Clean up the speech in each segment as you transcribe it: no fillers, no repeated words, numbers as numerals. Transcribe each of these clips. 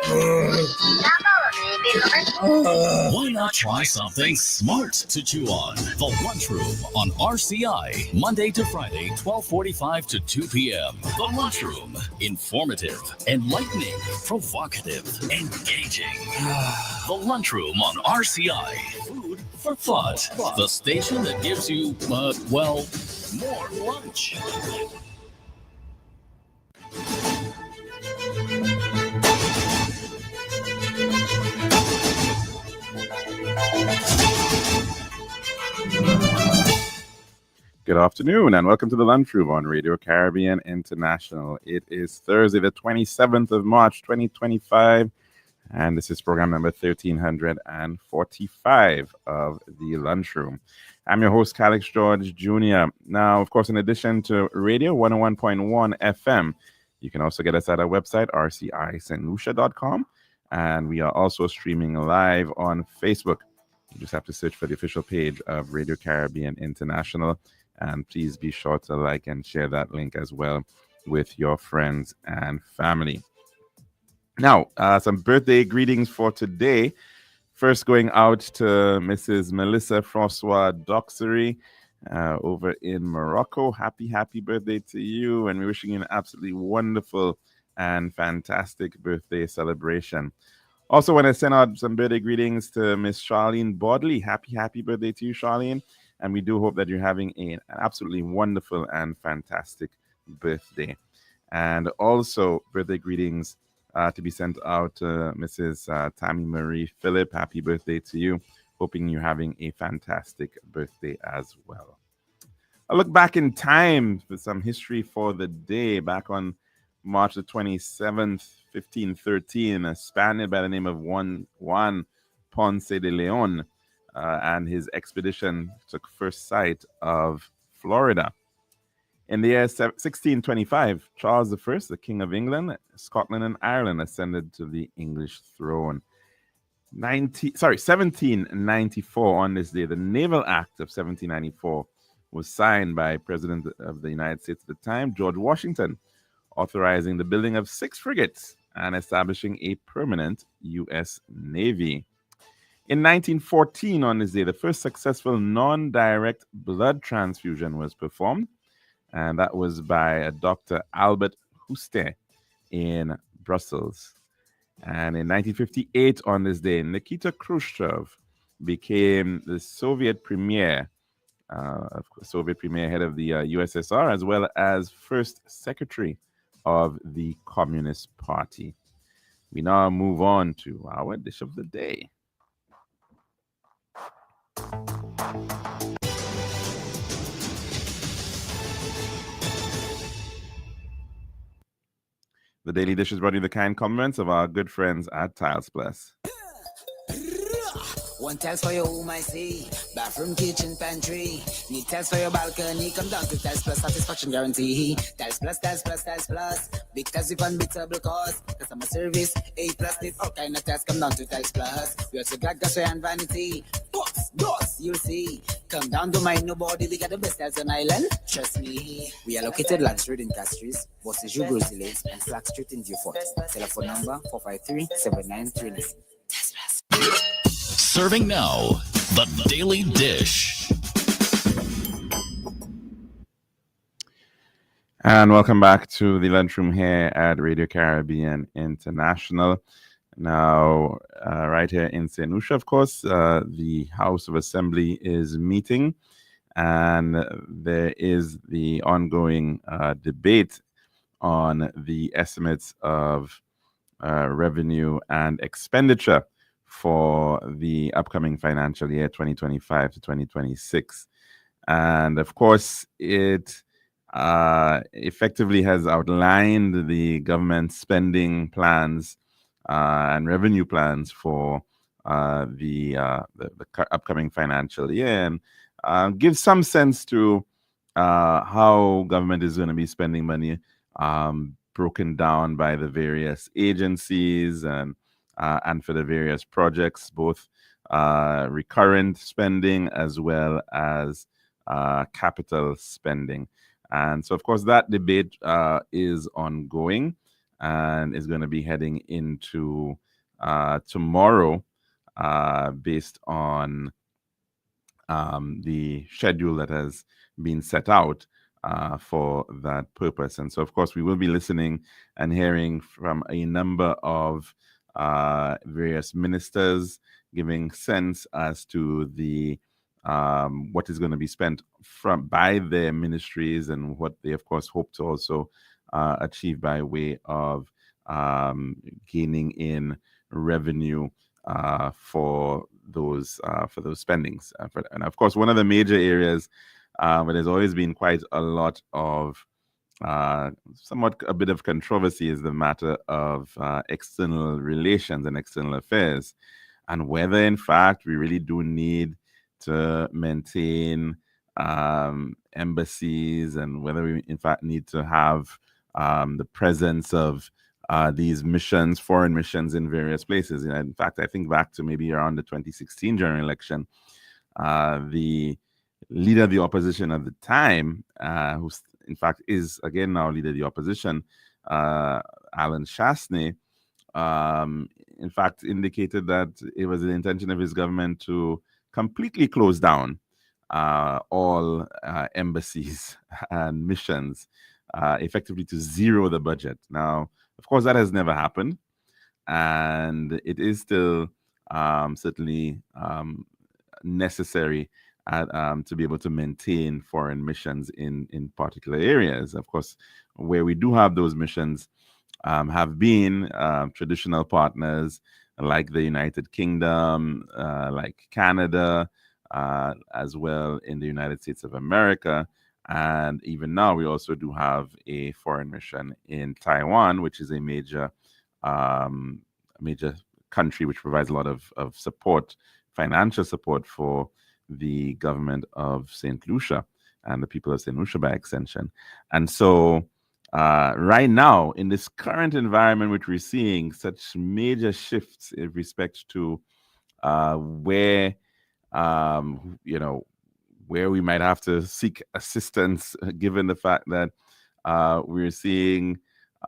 Why not try something smart to chew on? The Lunchroom on RCI, Monday to Friday, 12:45 to 2 p.m. The Lunchroom, informative, enlightening, provocative, engaging. The Lunchroom on RCI, food for thought. The station that gives you, more lunch. Good afternoon and welcome to the Lunchroom on Radio Caribbean International. It is Thursday, the 27th of March, 2025, and this is program number 1345 of the Lunchroom. I'm your host, Calix George Jr. Now, of course, in addition to radio 101.1 FM, you can also get us at our website, rcistlucia.com, and we are also streaming live on Facebook. You just have to search for the official page of Radio Caribbean International. And please be sure to like and share that link as well with your friends and family. Now, some birthday greetings for today. First, going out to Mrs. Melissa Francois Doxery over in Morocco. Happy birthday to you. And we're wishing you an absolutely wonderful and fantastic birthday celebration. Also, want to send out some birthday greetings to Miss Charlene Bodley. Happy birthday to you, Charlene. And we do hope that you're having an absolutely wonderful and fantastic birthday. And also, birthday greetings to be sent out to Mrs. Tammy Marie Phillip. Happy birthday to you. Hoping you're having a fantastic birthday as well. I look back in time for some history for the day. Back on March the 27th, 1513, a Spaniard by the name of Juan Ponce de Leon and his expedition took first sight of Florida. In the year 1625, Charles I, the King of England, Scotland, and Ireland ascended to the English throne. 1794, on this day, the Naval Act of 1794 was signed by President of the United States at the time, George Washington, authorizing the building of 6 frigates and establishing a permanent U.S. Navy. In 1914, on this day, the first successful non-direct blood transfusion was performed, and that was by Dr. Albert Houstet in Brussels. And in 1958, on this day, Nikita Khrushchev became the Soviet premier, head of the USSR, as well as first secretary of the Communist Party. We now move on to our dish of the day. The Daily Dish is brought to you the kind compliments of our good friends at Tiles Plus. One tiles for your home, I see. Bathroom, kitchen, pantry. Need tiles for your balcony. Come down to Tiles Plus, satisfaction guarantee. Tiles Plus. Big tiles with unbeatable cost. Customer service, A+. Need all kind of tiles. Come down to Tiles Plus. We also got gasware and vanity. Boss, you'll see. Come down to my nobody. We got the best tiles on island. Trust me. We are located Land Street in Castries, Bosses Jubilee Lanes, and Flag Street in Beaufort. Telephone number 453-7939. Tiles Plus. Serving now, the Daily Dish. And welcome back to the Lunchroom here at Radio Caribbean International. Now, right here in St. Lucia, of course, the House of Assembly is meeting, and there is the ongoing debate on the estimates of revenue and expenditure for the upcoming financial year 2025 to 2026. And of course, it effectively has outlined the government spending plans and revenue plans for the upcoming financial year, and gives some sense to how government is going to be spending money, broken down by the various agencies and for the various projects, both recurrent spending as well as capital spending. And so, of course, that debate is ongoing. and is going to be heading into tomorrow, based on the schedule that has been set out for that purpose. And so, of course, we will be listening and hearing from a number of various ministers, giving sense as to the what is going to be spent by their ministries and what they, of course, hope to also achieve by way of gaining in revenue for those spendings. And of course, one of the major areas where there's always been quite a lot of somewhat a bit of controversy is the matter of external relations and external affairs, and whether in fact we really do need to maintain embassies, and whether we in fact need to have the presence of these missions, foreign missions in various places. In fact, I think back to maybe around the 2016 general election, the leader of the opposition at the time, who in fact is again now leader of the opposition, Alan Shastney, in fact indicated that it was the intention of his government to completely close down all embassies and missions, effectively to zero the budget. Now, of course, that has never happened, and it is still certainly necessary to be able to maintain foreign missions in particular areas. Of course, where we do have those missions have been traditional partners like the United Kingdom, like Canada, as well in the United States of America. And even now, we also do have a foreign mission in Taiwan, which is a major country which provides a lot of support, financial support for the government of St. Lucia and the people of St. Lucia by extension. And so right now, in this current environment, which we're seeing such major shifts in respect to where we might have to seek assistance, given the fact that we're seeing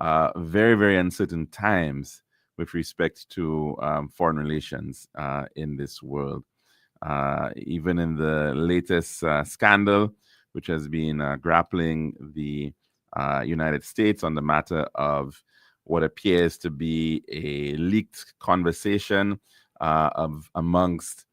very, very uncertain times with respect to foreign relations in this world. Even in the latest scandal, which has been grappling the United States on the matter of what appears to be a leaked conversation amongst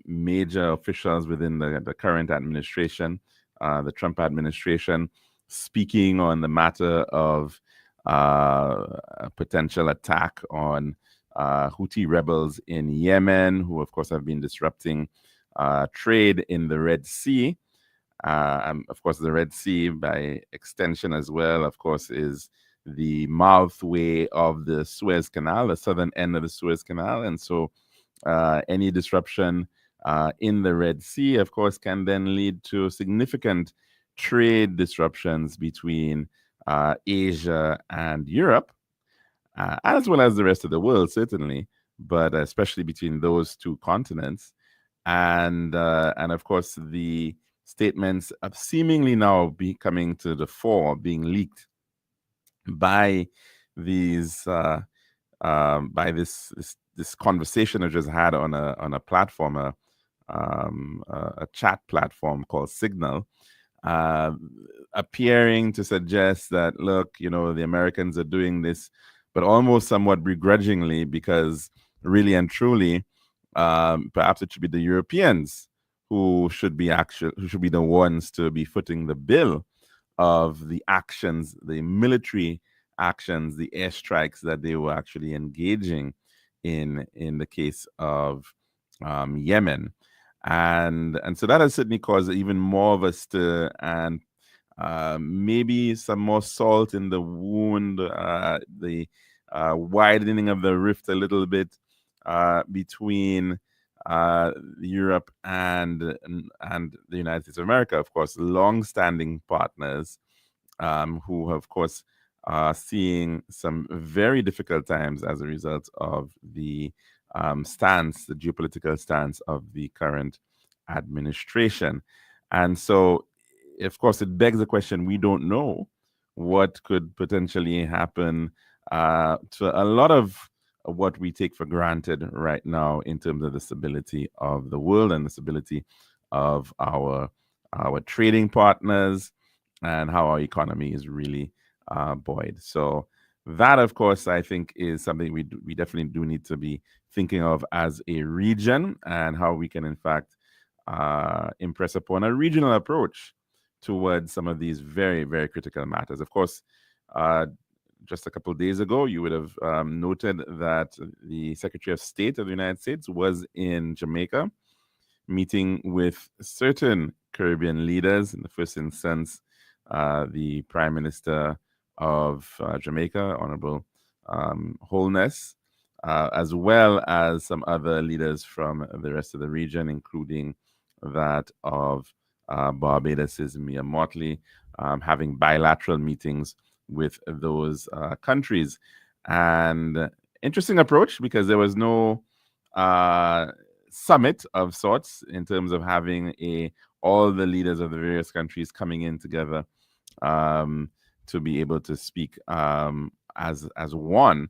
major officials within the current administration, the Trump administration, speaking on the matter of a potential attack on Houthi rebels in Yemen, who of course have been disrupting trade in the Red Sea. And of course, the Red Sea, by extension as well, of course, is the mouthway of the Suez Canal, the southern end of the Suez Canal. And so any disruption in the Red Sea, of course, can then lead to significant trade disruptions between Asia and Europe, as well as the rest of the world, certainly, but especially between those two continents. And of course, the statements of seemingly now coming to the fore, being leaked by these by this conversation I just had on a platform, a chat platform called Signal, appearing to suggest that, look, the Americans are doing this, but almost somewhat begrudgingly, because really and truly, perhaps it should be the Europeans who should be the ones to be footing the bill of the actions, the military actions, the airstrikes that they were actually engaging in the case of Yemen. And so that has certainly caused even more of a stir, and maybe some more salt in the wound, the widening of the rift a little bit between Europe and the United States of America, of course, long-standing partners who, of course, are seeing some very difficult times as a result of the the geopolitical stance of the current administration. And so, of course, it begs the question, we don't know what could potentially happen to a lot of what we take for granted right now in terms of the stability of the world and the stability of our trading partners and how our economy is really buoyed. So that, of course, I think is something we definitely do need to be thinking of as a region, and how we can, in fact, impress upon a regional approach towards some of these very, very critical matters. Of course, just a couple of days ago, you would have noted that the Secretary of State of the United States was in Jamaica, meeting with certain Caribbean leaders. In the first instance, the Prime Minister of Jamaica, Honorable Holness, as well as some other leaders from the rest of the region, including that of Barbados' Mia Motley, having bilateral meetings with those countries. And interesting approach, because there was no summit of sorts in terms of having all the leaders of the various countries coming in together to be able to speak as one.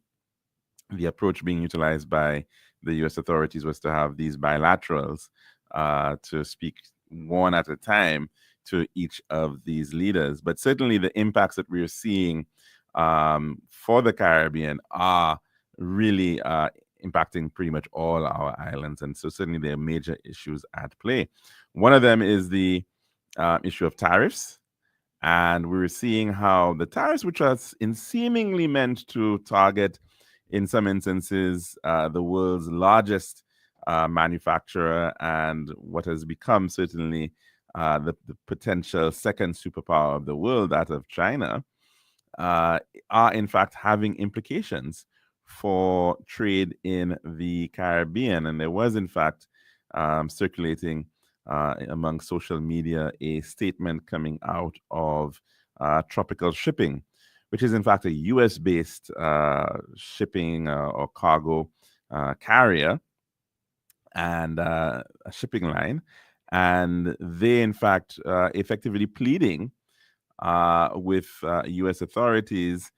The approach being utilized by the U.S. authorities was to have these bilaterals to speak one at a time to each of these leaders. But certainly the impacts that we're seeing for the Caribbean are really impacting pretty much all our islands. And so certainly there are major issues at play. One of them is the issue of tariffs. And we're seeing how the tariffs, which are seemingly meant to target, in some instances, the world's largest manufacturer and what has become certainly the potential second superpower of the world, that of China, are in fact having implications for trade in the Caribbean. And there was, in fact, circulating among social media a statement coming out of Tropical Shipping, which is in fact a US-based shipping or cargo carrier and a shipping line. And they, in fact, effectively pleading with US authorities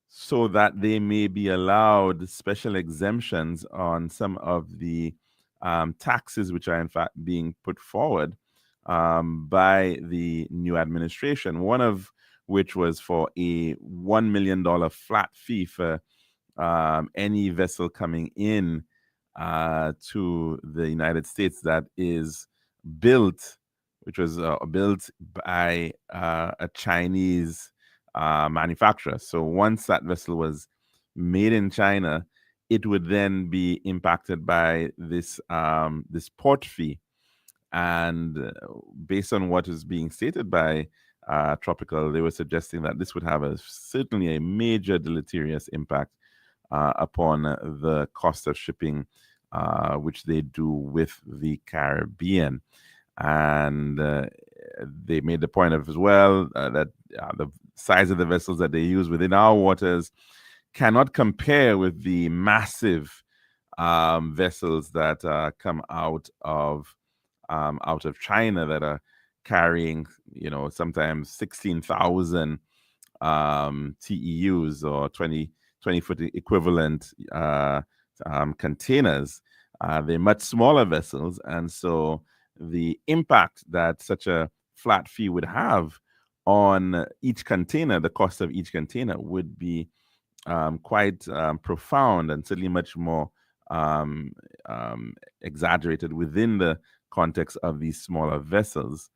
so that they may be allowed special exemptions on some of the taxes which are in fact being put forward by the new administration. One of which was for a $1 million flat fee for any vessel coming in to the United States that is built, which was built by a Chinese manufacturer. So once that vessel was made in China, it would then be impacted by this this port fee. And based on what is being stated by Tropical, they were suggesting that this would have certainly a major deleterious impact upon the cost of shipping, which they do with the Caribbean. And they made the point of as well that the size of the vessels that they use within our waters cannot compare with the massive vessels that come out of China that are carrying, sometimes 16,000 TEUs or 20-foot equivalent containers. They're much smaller vessels, and so the impact that such a flat fee would have on each container, the cost of each container, would be quite profound and certainly much more exaggerated within the context of these smaller vessels,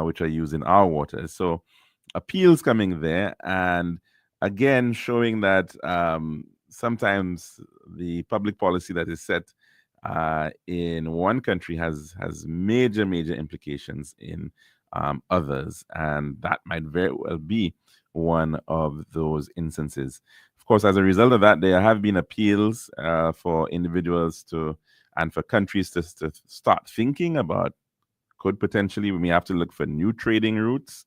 which are used in our waters. So appeals coming there, and again showing that sometimes the public policy that is set in one country has major implications in others, and that might very well be one of those instances. Of course, as a result of that, there have been appeals for individuals and for countries to start thinking about, could potentially we may have to look for new trading routes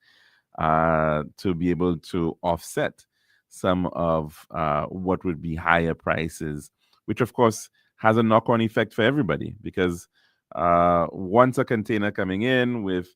to be able to offset some of what would be higher prices, which of course has a knock-on effect for everybody, because once a container coming in with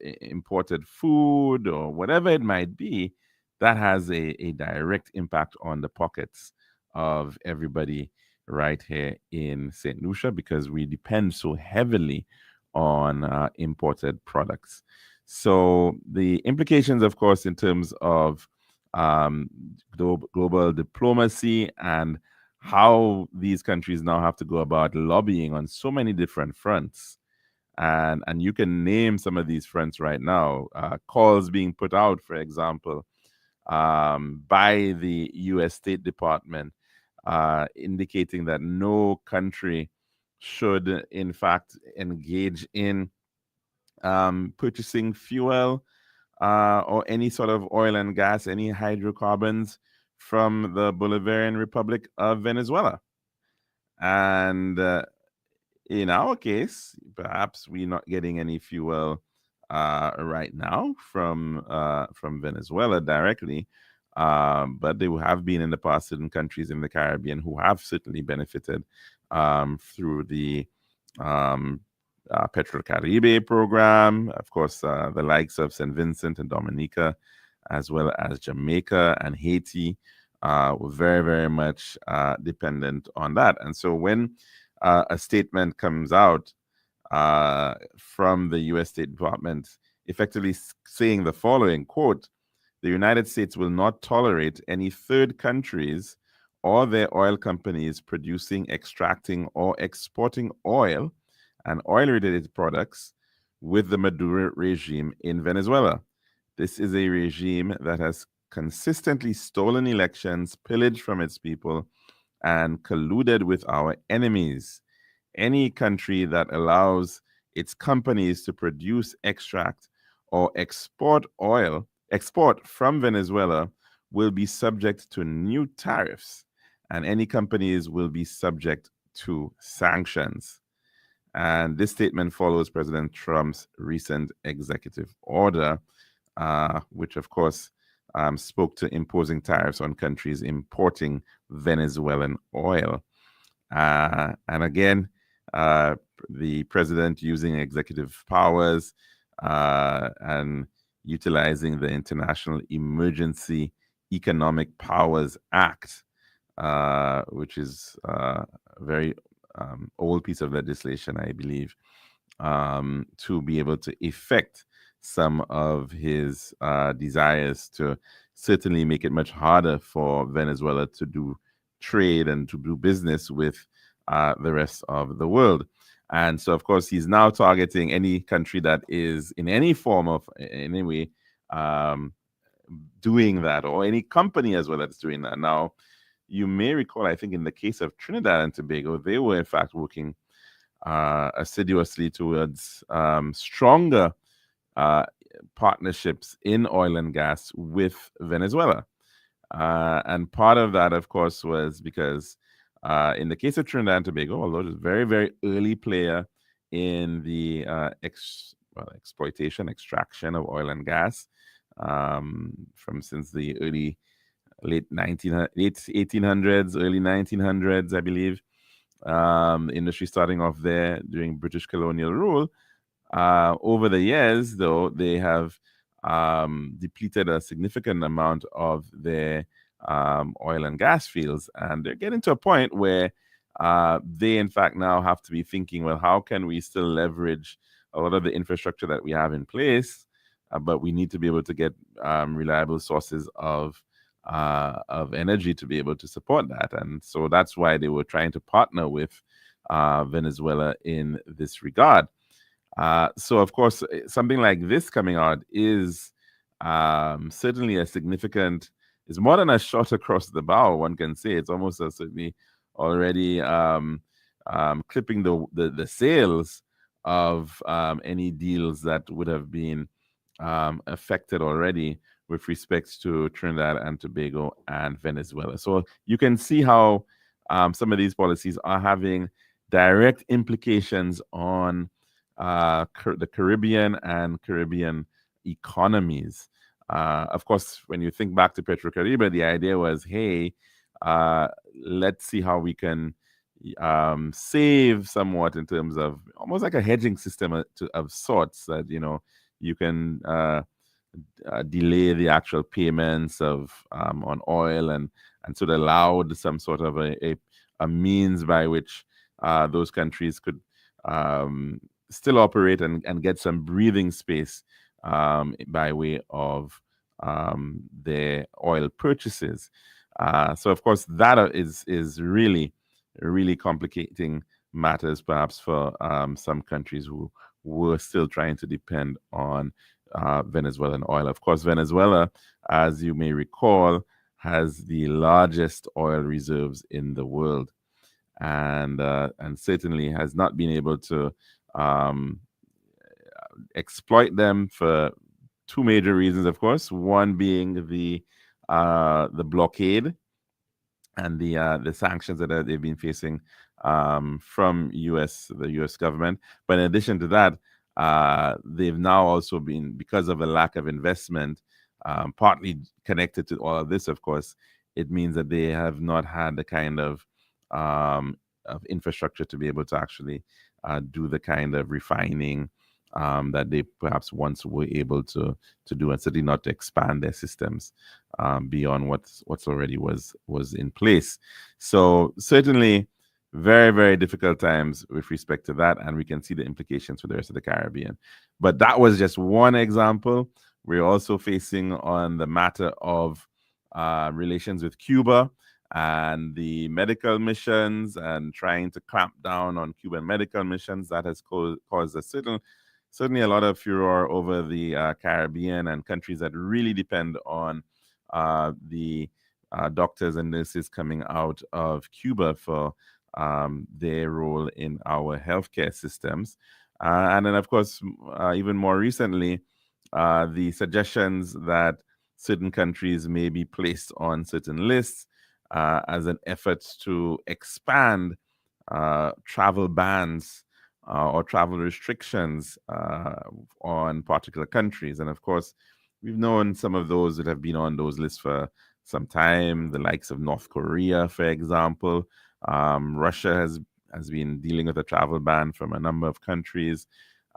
imported food or whatever it might be, that has a direct impact on the pockets of everybody right here in St. Lucia, because we depend so heavily on imported products. So the implications, of course, in terms of um, global diplomacy and how these countries now have to go about lobbying on so many different fronts. And you can name some of these fronts right now. Calls being put out, for example, by the U.S. State Department, indicating that no country should, in fact, engage in purchasing fuel or any sort of oil and gas, any hydrocarbons from the Bolivarian Republic of Venezuela. And in our case, perhaps we're not getting any fuel right now from Venezuela directly, but there have been in the past certain countries in the Caribbean who have certainly benefited through the um, Petrocaribe program, of course, the likes of St. Vincent and Dominica, as well as Jamaica and Haiti, were very, very much dependent on that. And so when a statement comes out from the U.S. State Department, effectively saying the following, quote, "The United States will not tolerate any third countries or their oil companies producing, extracting, or exporting oil and oil-related products with the Maduro regime in Venezuela. This is a regime that has consistently stolen elections, pillaged from its people, and colluded with our enemies. Any country that allows its companies to produce, extract, or export from Venezuela will be subject to new tariffs, and any companies will be subject to sanctions." And this statement follows President Trump's recent executive order, which, of course, spoke to imposing tariffs on countries importing Venezuelan oil. And again, the president using executive powers and utilizing the International Emergency Economic Powers Act, which is a very old piece of legislation, I believe, to be able to effect some of his desires to certainly make it much harder for Venezuela to do trade and to do business with the rest of the world. And so, of course, he's now targeting any country that is in any form of, in any way, doing that, or any company as well that's doing that. Now, you may recall, I think in the case of Trinidad and Tobago, they were in fact working assiduously towards stronger partnerships in oil and gas with Venezuela. And part of that, of course, was because in the case of Trinidad and Tobago, although it's a very, very early player in the exploitation, extraction of oil and gas, from since the late 1800s, early 1900s, I believe. The industry starting off there during British colonial rule. Over the years, though, they have depleted a significant amount of their oil and gas fields, and they're getting to a point where they, in fact, now have to be thinking, well, how can we still leverage a lot of the infrastructure that we have in place, but we need to be able to get reliable sources of energy to be able to support that. And so that's why they were trying to partner with Venezuela in this regard. So, of course, something like this coming out is certainly a significant, it's more than a shot across the bow, one can say. It's almost certainly already clipping the sails of any deals that would have been affected already with respect to Trinidad and Tobago and Venezuela. So you can see how some of these policies are having direct implications on the Caribbean and Caribbean economies. Of course, when you think back to Petrocaribe, the idea was, hey, let's see how we can save somewhat in terms of almost like a hedging system of sorts that, you know, you can delay the actual payments of on oil, and so it allowed some sort of a means by which those countries could still operate and get some breathing space by way of their oil purchases. So of course that is really complicating matters, perhaps for some countries who were still trying to depend on Venezuelan oil. Of course, Venezuela, as you may recall, has the largest oil reserves in the world, and certainly has not been able to exploit them for two major reasons. Of course, one being the blockade and the sanctions that they've been facing from the U.S. government. But in addition to that, they've now also been, because of a lack of investment, partly connected to all of this, of course, it means that they have not had the kind of infrastructure to be able to actually do the kind of refining that they perhaps once were able to do, and certainly not to expand their systems beyond what's already was in place. So certainly very, very difficult times with respect to that, and we can see the implications for the rest of the Caribbean. But that was just one example. We're also facing on the matter of relations with Cuba and the medical missions, and trying to clamp down on Cuban medical missions. That has caused certainly a lot of furor over the Caribbean and countries that really depend on the doctors and nurses coming out of Cuba for their role in our healthcare systems. And then, of course, even more recently, the suggestions that certain countries may be placed on certain lists as an effort to expand travel bans or travel restrictions on particular countries. And of course, we've known some of those that have been on those lists for some time, the likes of North Korea, for example. Russia has been dealing with a travel ban from a number of countries.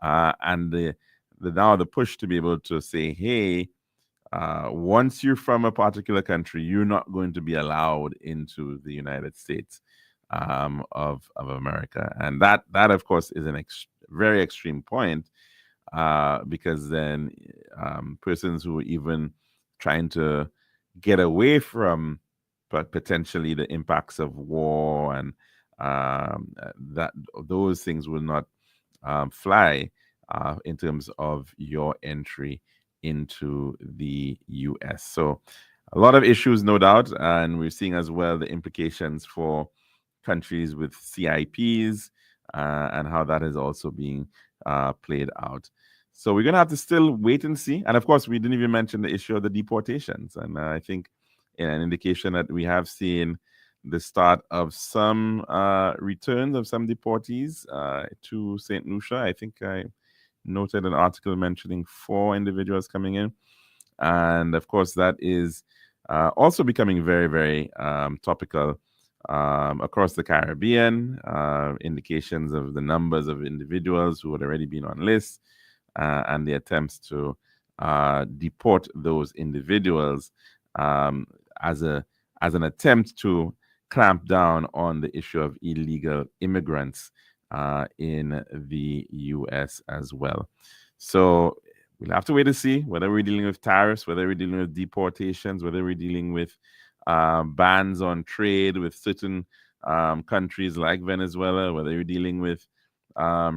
And now the push to be able to say, hey, once you're from a particular country, you're not going to be allowed into the United States of America. And that of course, is an very extreme point, because then persons who are even trying to get away from potentially the impacts of war and that those things will not fly in terms of your entry into the U.S. So a lot of issues, no doubt, and we're seeing as well the implications for countries with CIPs and how that is also being played out. So we're going to have to still wait and see. And of course, we didn't even mention the issue of the deportations. And I think an indication that we have seen the start of some returns of some deportees to St. Lucia. I think I noted an article mentioning 4 individuals coming in. And of course, that is also becoming very, very topical across the Caribbean. Indications of the numbers of individuals who had already been on lists and the attempts to deport those individuals as an attempt to clamp down on the issue of illegal immigrants in the U.S. as well. So we'll have to wait to see whether we're dealing with tariffs, whether we're dealing with deportations, whether we're dealing with bans on trade with certain countries like Venezuela, whether you're dealing with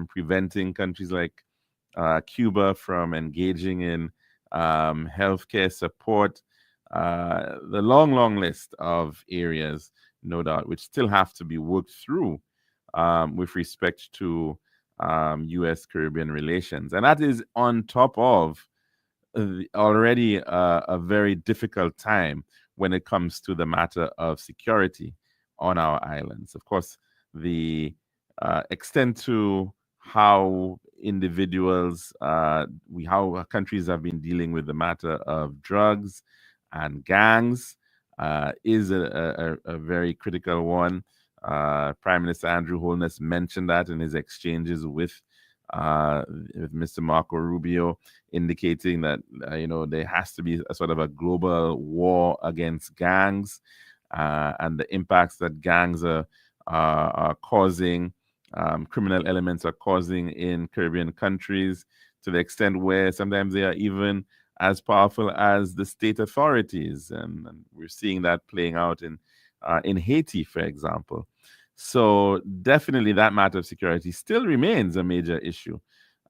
preventing countries like Cuba from engaging in healthcare support. The long list of areas, no doubt, which still have to be worked through with respect to U.S. Caribbean relations. And that is on top of already a very difficult time when it comes to the matter of security on our islands. Of course, the extent to how individuals, how countries have been dealing with the matter of drugs and gangs is a very critical one. Prime Minister Andrew Holness mentioned that in his exchanges with with Mr. Marco Rubio indicating that, there has to be a sort of a global war against gangs and the impacts that gangs are causing, criminal elements are causing in Caribbean countries, to the extent where sometimes they are even as powerful as the state authorities. And we're seeing that playing out in Haiti, for example. So definitely that matter of security still remains a major issue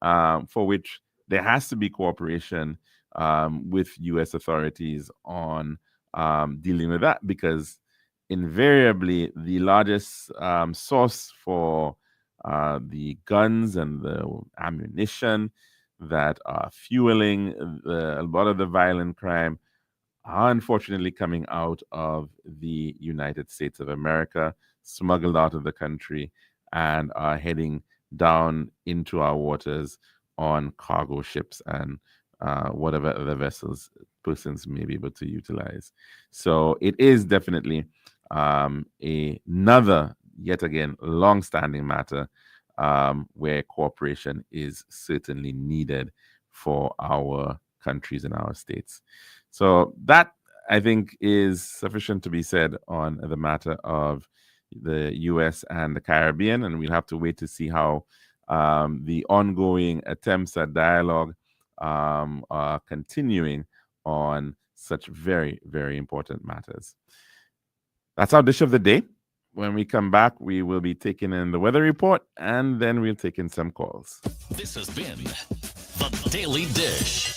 for which there has to be cooperation with U.S. authorities on dealing with that, because invariably the largest source for the guns and the ammunition that are fueling a lot of the violent crime are unfortunately coming out of the United States of America, smuggled out of the country, and are heading down into our waters on cargo ships and whatever other vessels persons may be able to utilize. So it is definitely another, yet again, long-standing matter where cooperation is certainly needed for our countries and our states. So that, I think, is sufficient to be said on the matter of the U.S. and the Caribbean, and we'll have to wait to see how the ongoing attempts at dialogue are continuing on such very, very important matters. That's our dish of the day. When we come back, we will be taking in the weather report, and then we'll take in some calls. This has been The Daily Dish.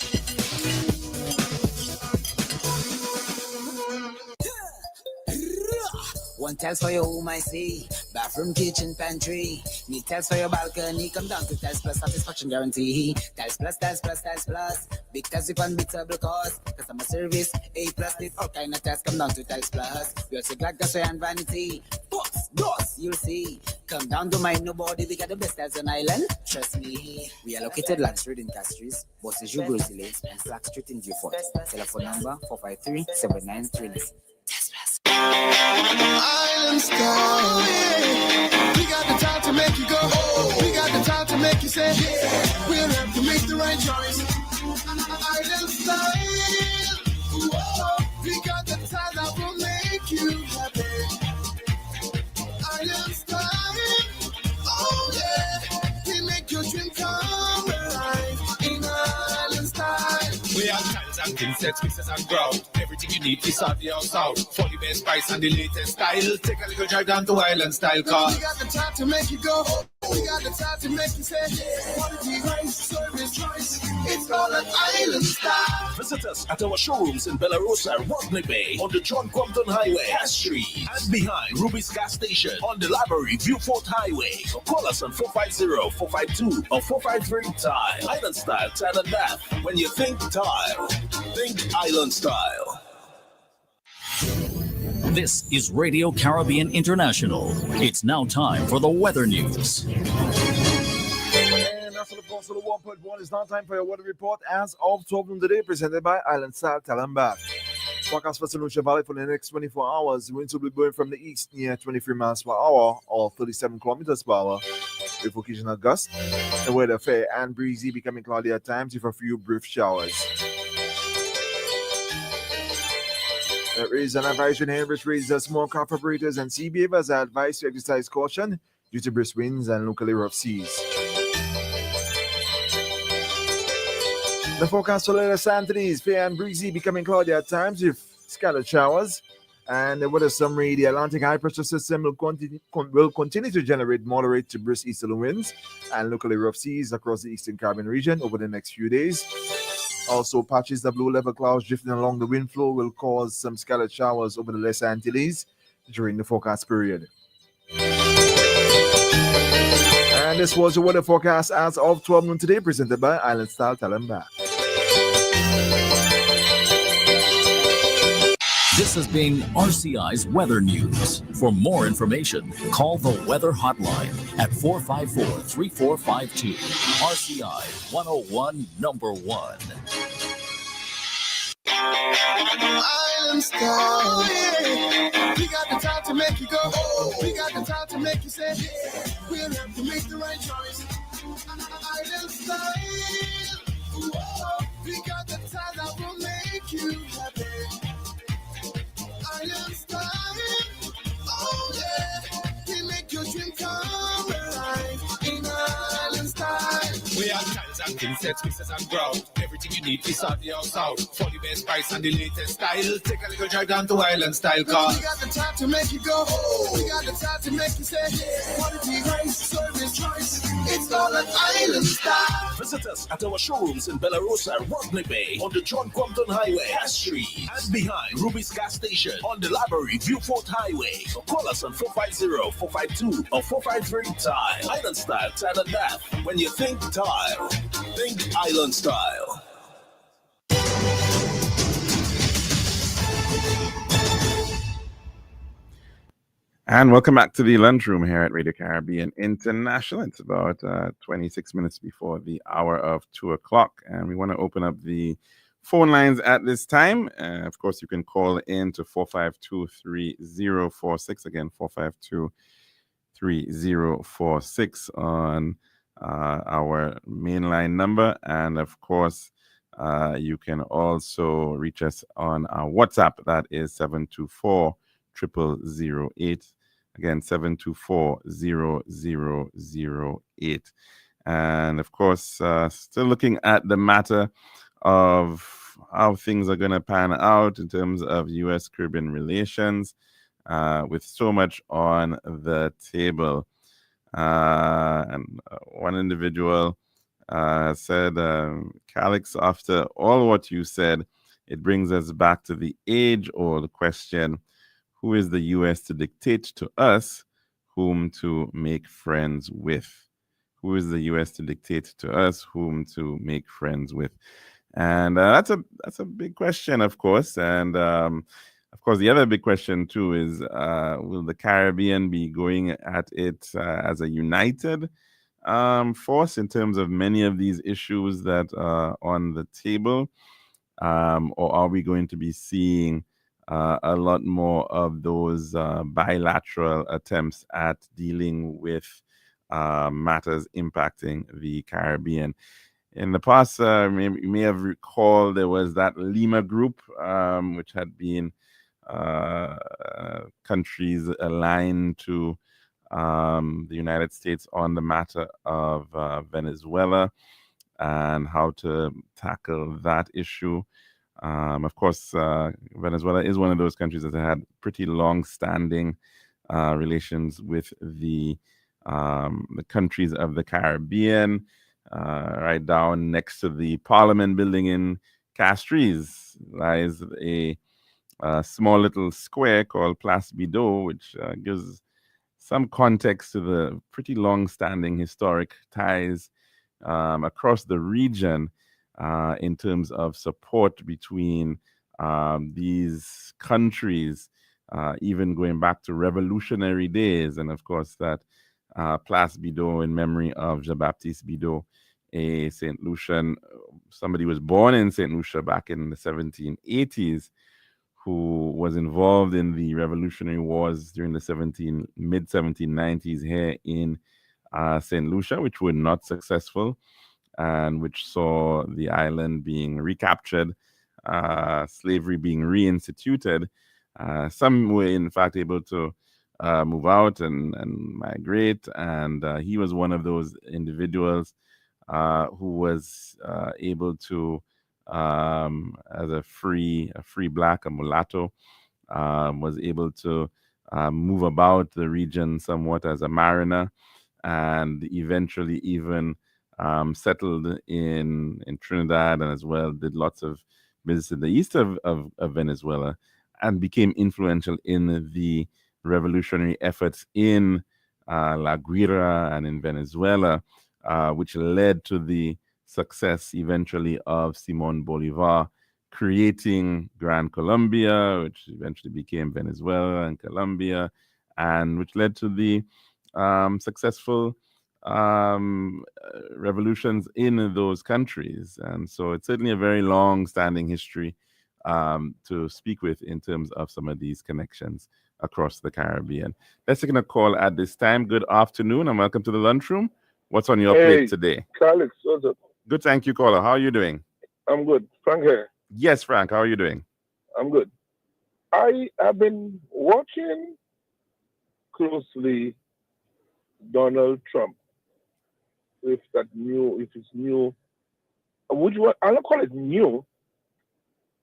One tells for your home, I see. Bathroom, kitchen, pantry. Need tells for your balcony. Come down to Tells Plus, satisfaction guarantee. Tells Plus, Tells Plus, Tells Plus. Big tells with unbeatable cost. Customer service, A+. Need all kind of tests. Come down to Tells Plus. We also glad gas and vanity. Boss, you'll see. Come down to mind nobody. We got the best tells on island. Trust me. We are located Land Street in Castries, Bosses U Grizzly Lakes, and Flag Street in Beaufort. Telephone number 453-7939. Island style, yeah. We got the time to make you go. We got the time to make you say, yeah. We'll have to make the right choice. Island style, whoa. We got the time that will make you happy. Island style, oh yeah. We make your dream come alive in Island style. We have times and things, sets, mixes and ground. Everything you need is on the house out. For the best price and the latest style. Take a little drive down to Island Style car. We got the time to make you go. We got the time to make you say, quality, price, service, choice. It's all an Island Style. Visit us at our showrooms in Bella Rosa, Rodney Bay, on the John Compton Highway, Castries, and behind Ruby's Gas Station on the Library, Beaufort Highway. Or call us on 450-452 or 453-TILE. Island Style, Tile and Bath. When you think tile, think Island Style. This is Radio Caribbean International. It's now time for the weather news. And that's the course of the 1.1. It's now time for your weather report as of 12 noon today, presented by Island Style Talambat. Forecast for St. Lucia Valley for the next 24 hours. Winds will be blowing from the east near 23 miles per hour or 37 kilometers per hour with occasional gusts. The weather fair and breezy, becoming cloudy at times with a few brief showers. There is an advisory in which raises small craft operators and sea beavers are advised to exercise caution due to brisk winds and locally rough seas. The forecast for later Saturday is fair and breezy, becoming cloudy at times with scattered showers. And the weather summary: the Atlantic high pressure system will continue to generate moderate to brisk easterly winds and locally rough seas across the eastern Caribbean region over the next few days. Also, patches of low-level clouds drifting along the wind flow will cause some scattered showers over the Lesser Antilles during the forecast period. And this was your weather forecast as of 12 noon today, presented by Island Style Talambat. This has been RCI's weather news. For more information, call the weather hotline at 454-3452. RCI 101 number 1. Island Style, yeah. We got the time to make you go. We got the time to make you say, we'll have to make the right choice. style. Whoa, we got the style that will make you happy. Island style. Oh yeah, we make your dream come alive in island style. We are tiles and insets, mixes and ground. Everything you need is on the house out. For the best price and the latest style. Take a little drive down to Island Style car. We got the time to make you go. We got the time to make you say, quality, price, service, choice. It's all an island style. Visit us at our showrooms in Belarus and Rodney Bay on the John Compton Highway, Cass Street, and behind Ruby's Gas Station on the Library Viewfort Highway. So call us on 450-452 or 453-TILE. Island Style, Tile and Bath. When you think tile, think Island Style. And welcome back to the lunchroom here at Radio Caribbean International. It's about 26 minutes before the hour of 2 o'clock. And we want to open up the phone lines at this time. Of course, you can call in to 452-3046. Again, 452-3046 on our mainline number. And of course, you can also reach us on our WhatsApp. That is 724-0008. Again, 724-0008. And of course, still looking at the matter of how things are going to pan out in terms of U.S.-Caribbean relations, with so much on the table. And one individual said, Calix, after all what you said, it brings us back to the age-old question: who is the U.S. to dictate to us whom to make friends with? Who is the U.S. to dictate to us whom to make friends with? And that's a big question, of course. And of course, the other big question too is, will the Caribbean be going at it as a united force in terms of many of these issues that are on the table, or are we going to be seeing a lot more of those bilateral attempts at dealing with matters impacting the Caribbean? In the past, you may have recalled there was that Lima group, which had been countries aligned to the United States on the matter of Venezuela and how to tackle that issue. Of course, Venezuela is one of those countries that had pretty long-standing relations with the countries of the Caribbean. Right down next to the Parliament building in Castries lies a small little square called Place Bidot, which gives some context to the pretty long-standing historic ties across the region in terms of support between these countries, even going back to revolutionary days. And of course, that Place Bidot in memory of Jean-Baptiste Bidot, a St. Lucian, somebody was born in St. Lucia back in the 1780s, who was involved in the Revolutionary Wars during the mid-1790s here in St. Lucia, which were not successful, and which saw the island being recaptured, slavery being reinstituted. Some were, in fact, able to move out and migrate, and he was one of those individuals who was able to, as a free black, a mulatto, was able to move about the region somewhat as a mariner, and eventually even settled in Trinidad, and as well did lots of business in the east of Venezuela, and became influential in the revolutionary efforts in La Guira and in Venezuela, which led to the success eventually of Simón Bolívar creating Gran Colombia, which eventually became Venezuela and Colombia, and which led to the successful revolutions in those countries. And so it's certainly a very long-standing history to speak with in terms of some of these connections across the Caribbean. Let's take a call at this time. Good afternoon and welcome to the lunchroom. What's on your Hey, plate today? Alex, what's up? Good, thank you, caller. How are you doing? I'm good. Frank here. Yes, Frank, how are you doing? I'm good. I have been watching closely Donald Trump with his new, which one, I don't call it new,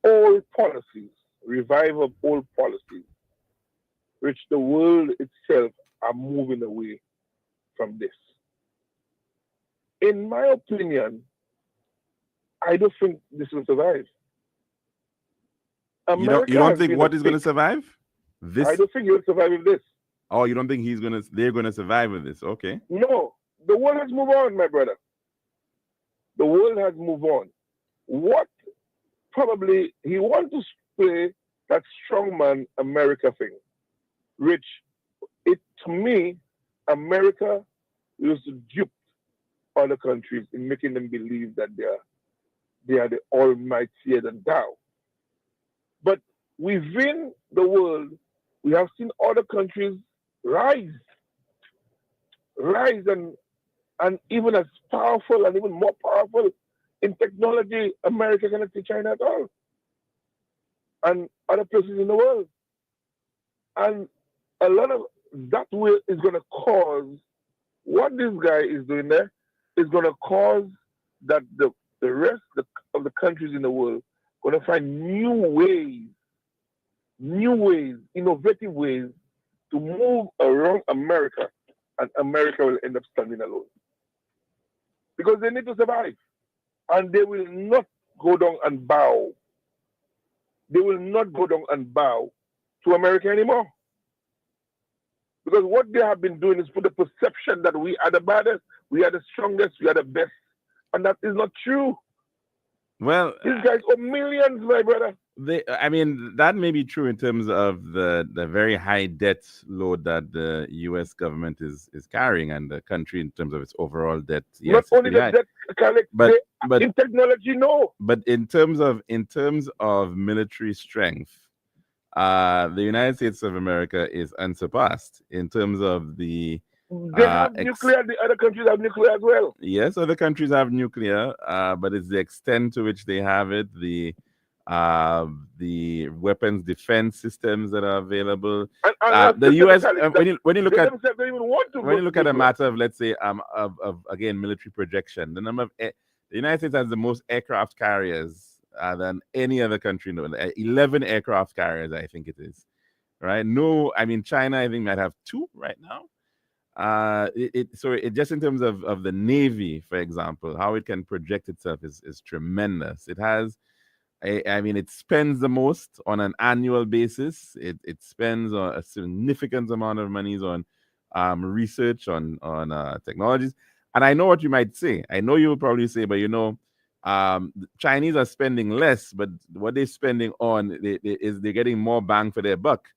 old policies, revive of old policies, which the world itself are moving away from this. In my opinion, I don't think this will survive. You America don't has think been what a is going to pick. survive? I This? don't think it will survive with this. Oh, you don't think they're gonna survive with this? Okay. No, the world has moved on, my brother. The world has moved on. What probably he wants to play that strongman America thing, which it to me, America used to dupe other countries in making them believe that they are the almighty and thou. But within the world, we have seen other countries rise, and even as powerful and even more powerful in technology, America cannot see China at all, and other places in the world. And a lot of that will is going to cause what this guy is doing there is going to cause that the rest of the countries in the world going to find new ways, innovative ways to move around America, and America will end up standing alone because they need to survive, and they will not go down and bow. They will not go down and bow to America anymore. Because what they have been doing is put the perception that we are the baddest, we are the strongest, we are the best. And that is not true. Well, These guys owe millions, my brother. I mean, that may be true in terms of the very high debt load that the U.S. government is carrying, and the country in terms of its overall debt. Yes, Not it's only pretty the high. debt collect, But in technology, no. But in terms of military strength, the United States of America is unsurpassed in terms of the. They have nuclear. The other countries have nuclear as well. Yes, other countries have nuclear, but it's the extent to which they have it, the weapons defense systems that are available. The U.S. when you look at a matter of, let's say, of again military projection, the United States has the most aircraft carriers than any other country. 11 aircraft carriers, I think it is. Right? No, I mean China, I think might have 2 right now. Just in terms of the Navy, for example, how it can project itself is tremendous. It has, I mean, it spends the most on an annual basis. It spends a significant amount of monies on research on technologies. And I know what you might say. I know you will probably say, but Chinese are spending less, but what they're spending on they're getting more bang for their buck.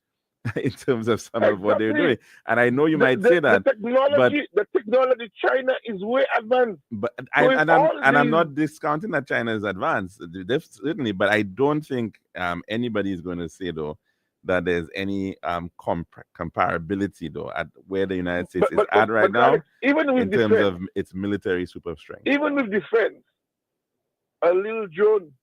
In terms of some of what they're doing, and I know you might say that the technology, China is way advanced. But I'm not discounting that China is advanced, certainly. But I don't think anybody is going to say though that there's any comparability though at where the United States is at right now, even with in terms of its military super strength. Even with defense, a little drone.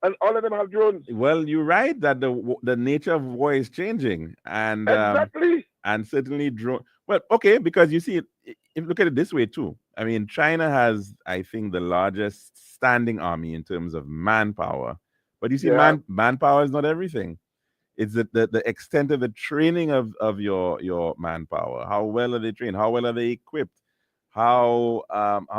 And all of them have drones. Well, you're right that the nature of war is changing, and exactly, and certainly drone. Well, okay, because you see, if you look at it this way too. I mean, China has, I think, the largest standing army in terms of manpower. But you see, manpower is not everything. It's the extent of the training of your manpower. How well are they trained? How well are they equipped? How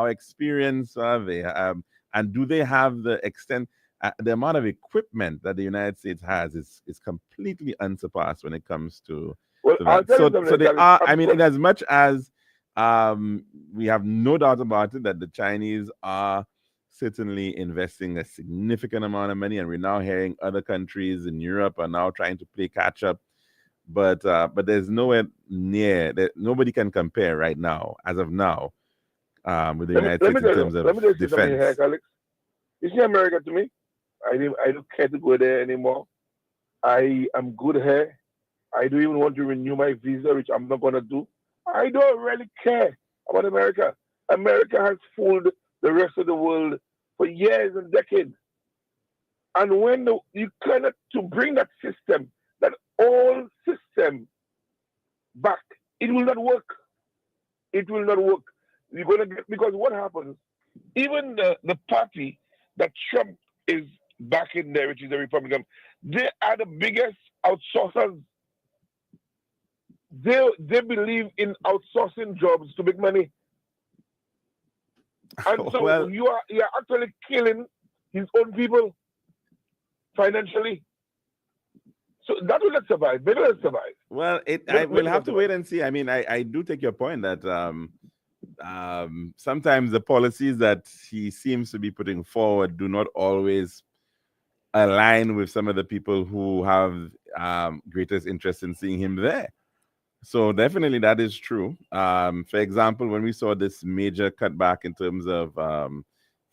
experienced are they? And do they have the extent? The amount of equipment that the United States has is completely unsurpassed when it comes to that. So they are. I mean, in as much as we have no doubt about it that the Chinese are certainly investing a significant amount of money, and we're now hearing other countries in Europe are now trying to play catch up. But there's nowhere near that. Nobody can compare right now, as of now, with the United States in terms of defense. Here, Alex. You see, America to me, I don't care to go there anymore. I am good here. I don't even want to renew my visa, which I'm not going to do. I don't really care about America. America has fooled the rest of the world for years and decades. And when you cannot to bring that system, that old system back, it will not work. It will not work. You're gonna get because what happens? Even the party that Trump is back in there, which is the Republican, they are the biggest outsourcers. They believe in outsourcing jobs to make money. And so Well, you're actually killing his own people financially. So that will not survive. They will not survive. well, we'll have to wait and see. I mean, I do take your point that sometimes the policies that he seems to be putting forward do not always align with some of the people who have greatest interest in seeing him there. So definitely that is true. For example, when we saw this major cutback in terms of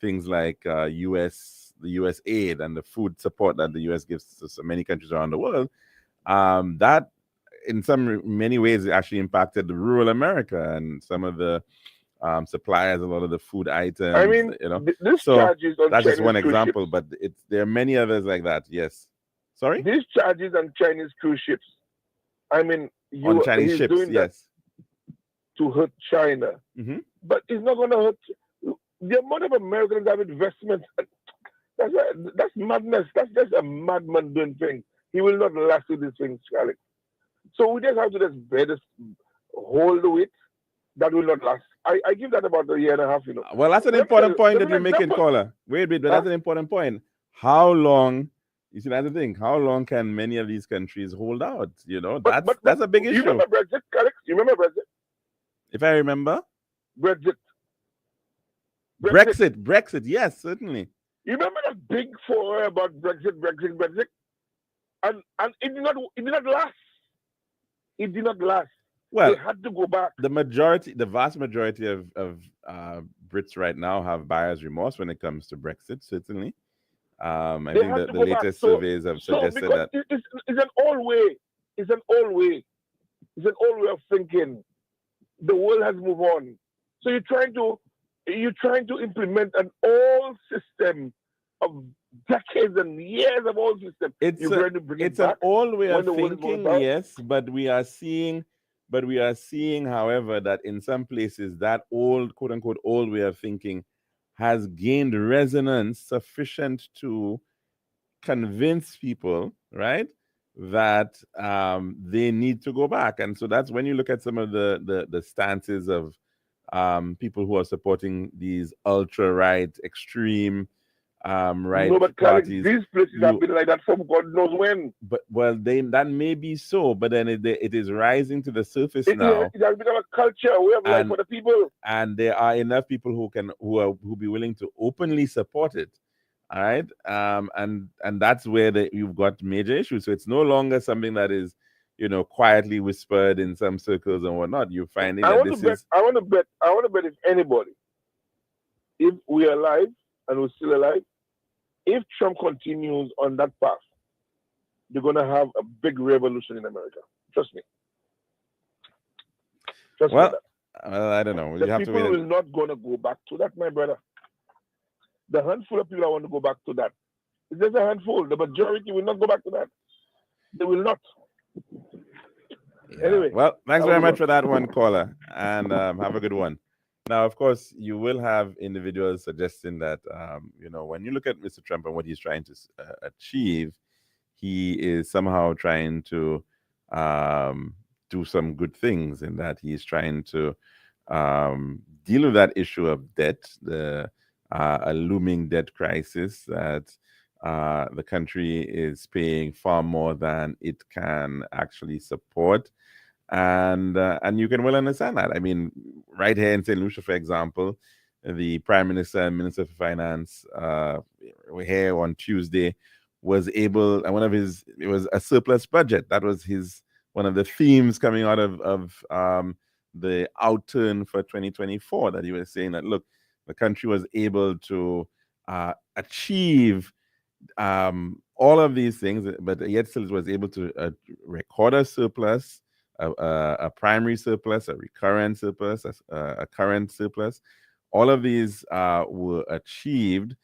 things like the U.S. aid and the food support that the U.S. gives to so many countries around the world, that in many ways it actually impacted the rural America and some of the suppliers, a lot of the food items. I mean, this so charges on that's Chinese just one cruise example, ships. but there are many others like that. Yes. Sorry? These charges on Chinese cruise ships. I mean, On Chinese he's ships, doing that yes. to hurt China, but it's not going to hurt the amount of Americans have investments. That's madness. That's just a madman doing things. He will not last with these things, Alex. So we just have to just bear this, hold it. That will not last. I give that about a year and a half, Well, that's an important point that you're making, caller. Wait, but that's an important point. How long? You see, that's the thing. How long can many of these countries hold out? That's a big issue. You remember Brexit, Alex? You remember Brexit? If I remember, Brexit. Brexit. Yes, certainly. You remember that big furor about Brexit, and it did not last. It did not last. Well, they had to go back. The vast majority of Brits right now have buyer's remorse when it comes to Brexit. Certainly, I think that the latest surveys have suggested that it's an old way. It's an old way. It's an old way of thinking. The world has moved on. So you're trying to implement an old system of decades and years of old system. It's an old way of thinking, yes, but we are seeing, however, that in some places that old, quote unquote, old way of thinking has gained resonance sufficient to convince people, right, that they need to go back. And so that's when you look at some of the stances of people who are supporting these ultra-right, extreme right parties. These places have been like that from God knows when. But that may be so, but then it is rising to the surface now. It has become a culture, a way of life for the people. And there are enough people who be willing to openly support it. All right, and that's where you've got major issues. So it's no longer something that is, quietly whispered in some circles and whatnot. You're finding I want to bet if anybody, if we're alive and we're still alive, if Trump continues on that path, they're going to have a big revolution in America. Trust me. Well, I don't know. The people will not going to go back to that, my brother. The handful of people that want to go back to that, it's just a handful. The majority will not go back to that. They will not. Yeah. Anyway. Well, thanks very much for that one, caller, and have a good one. Now, of course, you will have individuals suggesting that, when you look at Mr. Trump and what he's trying to achieve, he is somehow trying to do some good things in that he's trying to deal with that issue of debt, a looming debt crisis that the country is paying far more than it can actually support. And you can well understand that. I mean, right here in St. Lucia, for example, the Prime Minister and Minister for Finance here on Tuesday was able, and it was a surplus budget. That was one of the themes coming out of the outturn for 2024, that he was saying that, look, the country was able to achieve all of these things, but yet still was able to record a surplus a primary surplus, a recurrent surplus, a current surplus. All of these were achieved,